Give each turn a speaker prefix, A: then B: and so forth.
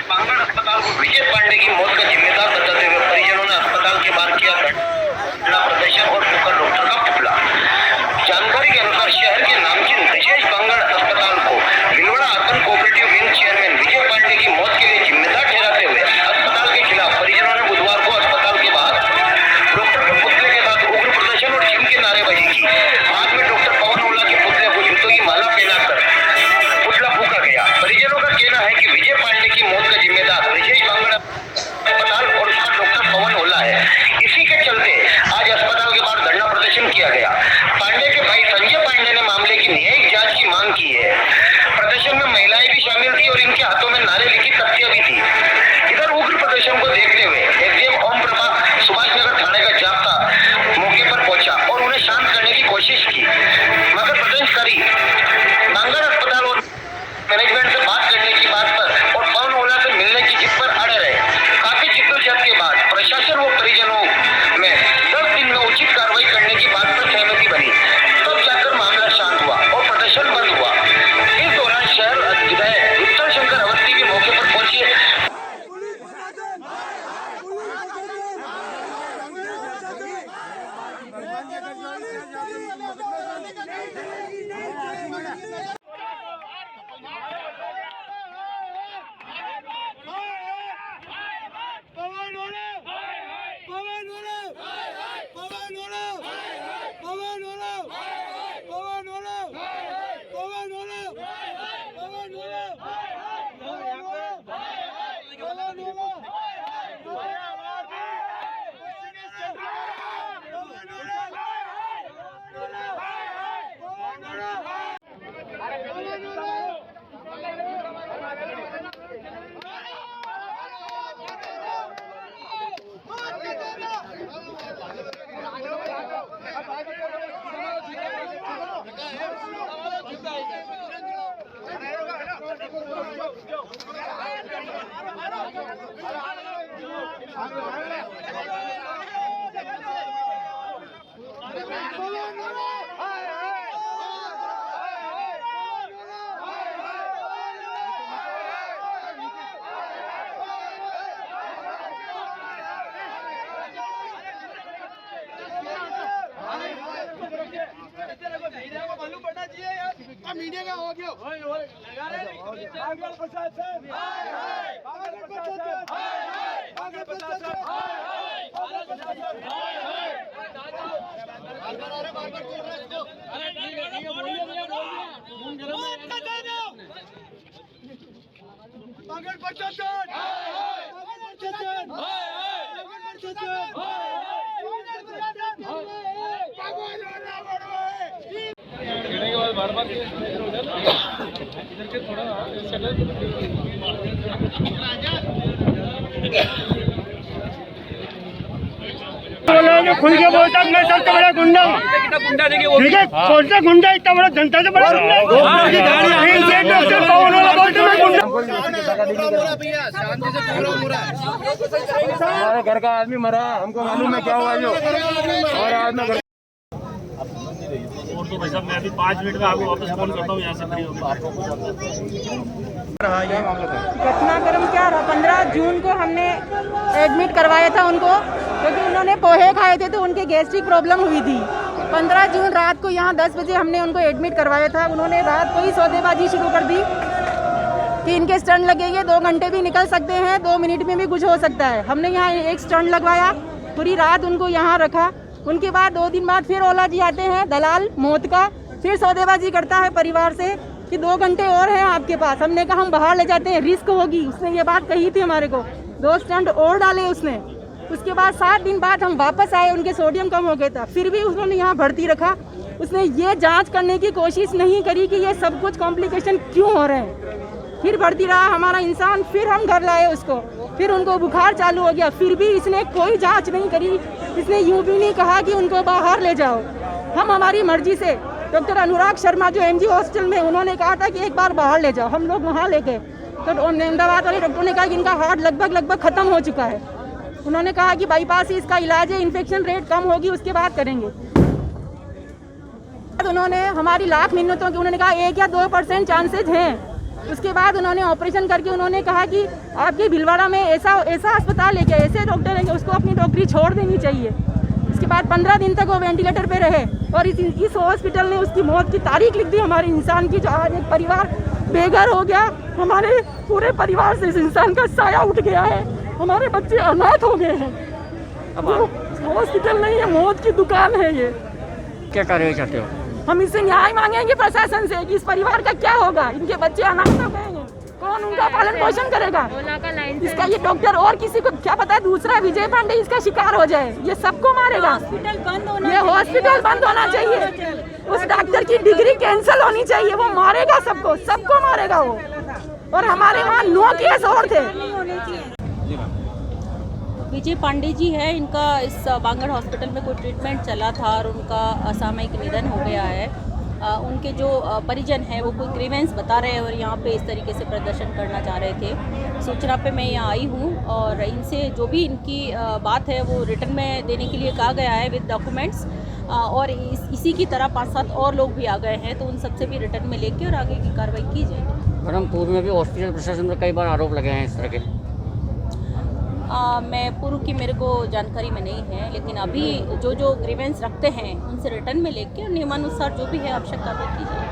A: बांगड़ अस्पताल को विजय पांडे की मौत का जिम्मेदार बताते हुए परिजनों ने अस्पताल के बाहर किया धरना प्रदर्शन और फूका डॉक्टर का पुतला। जानकारी के अनुसार शहर के नामचीन ब्रिजेश बांगड़ अस्पताल को Bhilwara urban cooperative wing chairman Vijay Pandey की मौत के लिए जिम्मेदार ठहराते हुए अस्पताल के खिलाफ परिजनों ने बुधवार को अस्पताल के बाहर डॉक्टर के पुतले के साथ उग्र प्रदर्शन और जिम की नारेबाजी की। बाद में डॉक्टर पवन ओला के पुतले को जूतों की माला पहनाकर पुतला फूका गया। परिजनों का कहना है कि विजय पांडे की मौत का जिम्मेदार ब्रिजेश बांगड़ अस्पताल और उसका डॉक्टर पवन ओला है। इसी के चलते आज अस्पताल के बाहर धरना प्रदर्शन किया गया। पांडे के भाई संजय पांडे ने मामले की न्यायिक जांच की मांग की है। प्रदर्शन में महिलाएं भी शामिल थी और इनके हाथों में नारे लिखी तख्तियां भी थी। इधर उग्र प्रदर्शन को देखते हुए एसडीएम ओम प्रभा सुभाष नगर थाने का जाब्ता मौके पर पहुंचा और उन्हें शांत करने की कोशिश की, मगर प्रदर्शनकारी बांगड़ अस्पताल और मैनेजमेंट से बात करने की बात पर और पवन ओला से मिलने की जिद पर अड़े रहे। काफी जिद्दोजहद के बाद प्रशासन व परिजनों में 10 दिन में उचित कार्रवाई करने की बात पर सहमति बनी। तब जाकर मामला शांत हुआ और प्रदर्शन बंद हुआ। इस दौरान शहर विधायक उत्तर शंकर अवस्थी भी मौके पर पहुंचे।
B: मालूम पड़ना चाहिए यार, मीडिया का हो गया। बांगड़ प्रशासन, बांगड़ प्रशासन, बांगड़ प्रशासन, बांगड़ प्रशासन, बार-बार इधर के थोड़ा खुल के बोलता मैं सबसे बड़ा गुंडा हूँ। ठीक है, कौन सा गुंडा इतना बड़ा जनता से बड़ा गुंडा?
C: हमारे घर का आदमी मरा, हमको मालूम है क्या हुआ जो। और आज में
D: तो भाई साहब मैं अभी 5 मिनट में आपको वापस फोन करता हूँ यहाँ से फ्री होकर।
E: घटनाक्रम क्या रहा, 15 जून को हमने एडमिट करवाया था उनको, क्योंकि उन्होंने पोहे खाए थे तो उनके गैस्ट्रिक प्रॉब्लम हुई थी। 15 जून रात को यहाँ 10 बजे हमने उनको एडमिट करवाया था। उन्होंने रात को ही सौदेबाजी शुरू कर दी कि इनके स्टंट लगेंगे, 2 घंटे भी निकल सकते हैं, 2 मिनट में भी कुछ हो सकता है। हमने यहाँ एक स्टंट लगवाया, पूरी रात उनको यहाँ रखा। उनके बाद 2 दिन बाद फिर ओला जी आते हैं, दलाल मौत का, फिर सौदेबाजी करता है परिवार से कि 2 घंटे और हैं आपके पास। हमने कहा हम बाहर ले जाते हैं, रिस्क होगी। उसने ये बात कही थी हमारे को, 2 स्टंट और डाले उसने। उसके बाद 7 दिन बाद हम वापस आए, उनके सोडियम कम हो गया था, फिर भी उन्होंने यहाँ भर्ती रखा। उसने ये जांच करने की कोशिश नहीं करी कि ये सब कुछ कॉम्प्लिकेशन क्यों हो रहे हैं। फिर भर्ती रहा हमारा इंसान, फिर हम घर लाए उसको, फिर उनको बुखार चालू हो गया, फिर भी इसने कोई जांच नहीं करी। इसने यूं भी नहीं कहा कि उनको बाहर ले जाओ। हम हमारी मर्जी से, डॉक्टर अनुराग शर्मा जो एमजी हॉस्टल में, उन्होंने कहा था कि एक बार बाहर ले जाओ। हम लोग वहाँ ले गए तो अहमदाबाद वाले डॉक्टर ने कहा कि इनका हार्ट लगभग ख़त्म हो चुका है। उन्होंने कहा कि बाईपास ही इसका इलाज है, इन्फेक्शन रेट कम होगी उसके बाद करेंगे। उन्होंने हमारी लाख मिन्नतों की, उन्होंने कहा 1 या 2% चांसेज हैं, उसके बाद उन्होंने ऑपरेशन करके उन्होंने कहा कि आपके भीलवाड़ा में ऐसा अस्पताल है क्या, ऐसे डॉक्टर हैं, उसको अपनी नौकरी छोड़ देनी चाहिए। उसके बाद 15 दिन तक वो वेंटिलेटर पे रहे और इस हॉस्पिटल ने उसकी मौत की तारीख लिख दी हमारे इंसान की। जो आज एक परिवार बेघर हो गया, हमारे पूरे परिवार से इस इंसान का साया उठ गया है, हमारे बच्चे अनाथ हो गए हैं। हॉस्पिटल नहीं है, मौत की दुकान है ये।
F: क्या कार्रवाई चाहते हो?
E: हम इससे न्याय मांगेंगे प्रशासन से कि इस परिवार का क्या होगा, इनके बच्चे अनाथ हो गए हैं, कौन उनका पालन पोषण करेगा? इसका ये डॉक्टर और किसी को क्या पता है, दूसरा विजय पांडे इसका शिकार हो जाए, ये सबको मारेगा। ये हॉस्पिटल बंद होना चाहिए, उस डॉक्टर की डिग्री कैंसिल होनी चाहिए, वो मारेगा सबको मारेगा वो। और हमारे वहाँ 9 केस और थे।
G: विजय पांडे जी है, इनका इस बांगड़ हॉस्पिटल में कोई ट्रीटमेंट चला था और उनका असामयिक निधन हो गया है। उनके जो परिजन हैं वो कोई ग्रीवेंस बता रहे हैं और यहाँ पे इस तरीके से प्रदर्शन करना चाह रहे थे। सूचना पे मैं यहाँ आई हूँ और इनसे जो भी इनकी बात है वो रिटर्न में देने के लिए कहा गया है विद डॉक्यूमेंट्स। और इसी की तरह 5-7 और लोग भी आ गए हैं, तो उन सबसे भी रिटर्न में लेके और आगे की कार्रवाई की जाएगी।
F: मैडम, पूर्व में भी हॉस्पिटल प्रशासन पर कई बार आरोप लगे हैं इस तरह के।
G: मैं पूर्व की मेरे को जानकारी में नहीं है, लेकिन अभी जो ग्रीवेंस रखते हैं उनसे रिटर्न में लेके और नियमानुसार जो भी है आवश्यक कार्रवाई की जाएगी।